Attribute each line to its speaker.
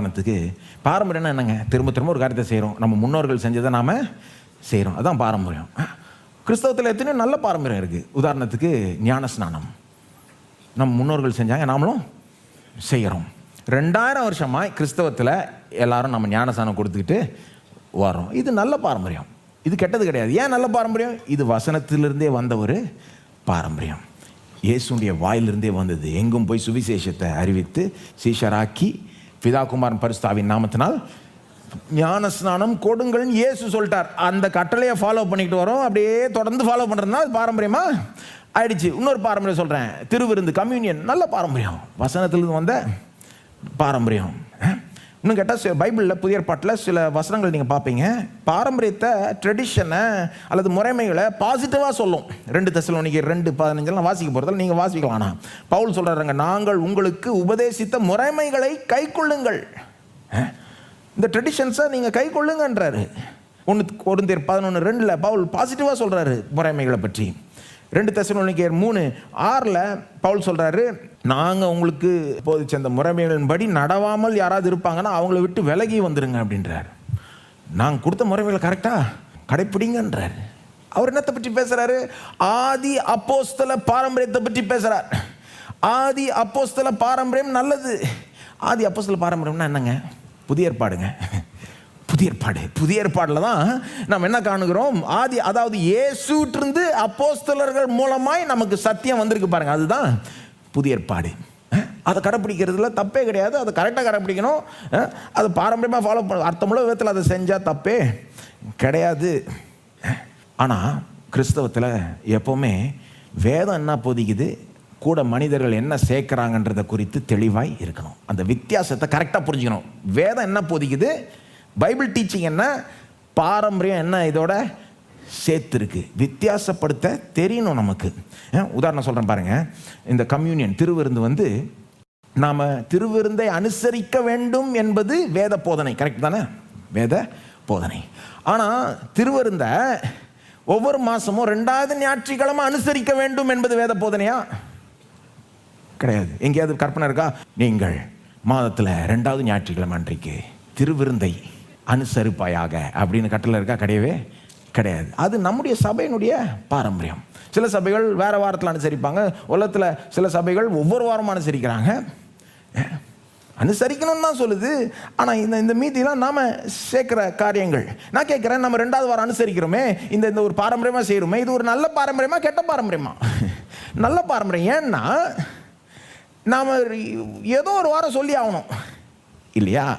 Speaker 1: உதாரணத்துக்கு பாரம்பரியம்னா என்னங்க? திரும்ப திரும்ப ஒரு காரியத்தை செய்கிறோம், நம்ம முன்னோர்கள் செஞ்சதை நாம் செய்கிறோம், அதான் பாரம்பரியம். கிறிஸ்தவத்தில் எத்தனையோ நல்ல பாரம்பரியம் இருக்குது. உதாரணத்துக்கு ஞானஸ்நானம் நம்ம முன்னோர்கள் செஞ்சாங்க, நாமளும் செய்கிறோம். 2000 வருஷமாக கிறிஸ்தவத்தில் எல்லாரும் நம்ம ஞானஸ்நானம் கொடுத்துக்கிட்டு வரோம். இது நல்ல பாரம்பரியம், இது கெட்டது கிடையாது. ஏன் நல்ல பாரம்பரியம்? இது வசனத்திலிருந்தே வந்த ஒரு பாரம்பரியம், இயேசுடைய வாயிலிருந்தே வந்தது. எங்கும் போய் சுவிசேஷத்தை அறிவித்து சீஷராக்கி பிதா குமாரன் பரிசுத்தாவின் நாமத்தினால் ஞானஸ்நானம் கொடுங்கள்னு இயேசு சொல்லிட்டார். அந்த கட்டளையை ஃபாலோ பண்ணிக்கிட்டு வரோம், அப்படியே தொடர்ந்து ஃபாலோ பண்ணுறதுனா அது பாரம்பரியமா ஆயிடுச்சு. இன்னொரு பாரம்பரியம் சொல்கிறேன், திருவிருந்து, கம்யூனியன், நல்ல பாரம்பரியம், வசனத்திலிருந்து வந்த பாரம்பரியம். இன்னும் கேட்டால் பைபிளில் புதிய ஏற்பாட்டில் சில வசனங்கள் நீங்கள் பார்ப்பீங்க, பாரம்பரியத்தை, ட்ரெடிஷனை அல்லது முறைமைகளை பாசிட்டிவாக சொல்லும். 2 தெசலோனிக்கர் 2:15 வாசிக்க போகிறதால நீங்கள் வாசிக்கலாம். பவுல் சொல்கிறாங்க, நாங்கள் உங்களுக்கு உபதேசித்த முறைமைகளை கை கொள்ளுங்கள். இந்த ட்ரெடிஷன்ஸை நீங்கள் கை கொள்ளுங்கன்றாரு. 1 கொரிந்தியர் 11:2 பவுல் பாசிட்டிவாக சொல்கிறாரு முறைமைகளை பற்றி. 2 தெசலோனிக்கர் 3:6 பவுல் சொல்கிறாரு, நாங்கள் உங்களுக்கு போதிச்ச அந்த முறைமைகளின்படி நடவாமல் யாராவது இருப்பாங்கன்னா அவங்கள விட்டு விலகி வந்துடுங்க அப்படின்றார். நாங்கள் கொடுத்த முறைமைகளை கரெக்டாக கடைப்பிடிங்கன்றார். அவர் என்னத்தை பற்றி பேசுகிறாரு? ஆதி அப்போஸ்தல பாரம்பரியத்தை பற்றி பேசுகிறார். ஆதி அப்போஸ்தல பாரம்பரியம் நல்லது. ஆதி அப்போஸ்தல பாரம்பரியம்னா என்னங்க? புதிய ஏற்பாடுங்க. புதிய ஏற்பாடில் தான் நம்ம என்ன காணுகிறோம்? ஆதி, அதாவது இயேசுவிலிருந்து அப்போஸ்தலர்கள் மூலமாய் நமக்கு சத்தியம் வந்திருக்கு பாருங்க, அதுதான் புதிய ஏற்பாடு. அதை கடைப்பிடிக்கிறதுல தப்பே கிடையாது, அதை கரெக்டாக கடைப்பிடிக்கணும். அதை பாரம்பரியமாக ஃபாலோ பண்ண அர்த்தமுள்ள விதத்தில் அதை செஞ்சால் தப்பே கிடையாது. ஆனால் கிறிஸ்தவத்தில் எப்போவுமே வேதம் என்ன போதிக்குது, கூட மனிதர்கள் என்ன சேர்க்குறாங்கன்றதை குறித்து தெளிவாய் இருக்கணும். அந்த வித்தியாசத்தை கரெக்டாக புரிஞ்சுக்கணும். வேதம் என்ன போதிக்குது, பைபிள் டீச்சிங் என்ன, பாரம்பரியம் என்ன, இதோட சேர்த்துருக்கு. வித்தியாசப்படுத்த தெரியணும் நமக்கு. உதாரணம் சொல்கிறேன் பாருங்கள், இந்த கம்யூனியன், திருவிருந்து நாம் திருவிருந்தை அனுசரிக்க வேண்டும் என்பது வேத போதனை, கரெக்ட் தானே? வேத போதனை. ஆனால் திருவிருந்தை ஒவ்வொரு மாதமும் 2வது ஞாயிற்றுக்கிழமை அனுசரிக்க வேண்டும் என்பது வேத போதனையா? கிடையாது. எங்கேயாவது கற்பனை இருக்கா? நீங்கள் மாதத்தில் 2வது ஞாயிற்றுக்கிழமை அன்றைக்கு திருவிருந்தை அனுசரிப்பாயாக அப்படின்னு கட்டளை இருக்கா? கிடையவே கிடையாது. அது நம்முடைய சபையினுடைய பாரம்பரியம். சில சபைகள் வேறு வாரத்தில் அனுசரிப்பாங்க, உலகத்தில் சில சபைகள் ஒவ்வொரு வாரமும் அனுசரிக்கிறாங்க. அனுசரிக்கணும்னு தான் சொல்லுது. ஆனால் இந்த மீதிலாம் நாம் சேர்க்குற காரியங்கள், நான் கேட்குறேன், நம்ம 2வது வாரம் அனுசரிக்கிறோமே, இந்த ஒரு பாரம்பரியமாக செய்கிறோமே, இது ஒரு நல்ல பாரம்பரியமா கெட்ட பாரம்பரியமா? நல்ல பாரம்பரியம். ஏன்னா நாம் ஏதோ ஒரு வாரம் சொல்லி ஆகணும் இல்லையா?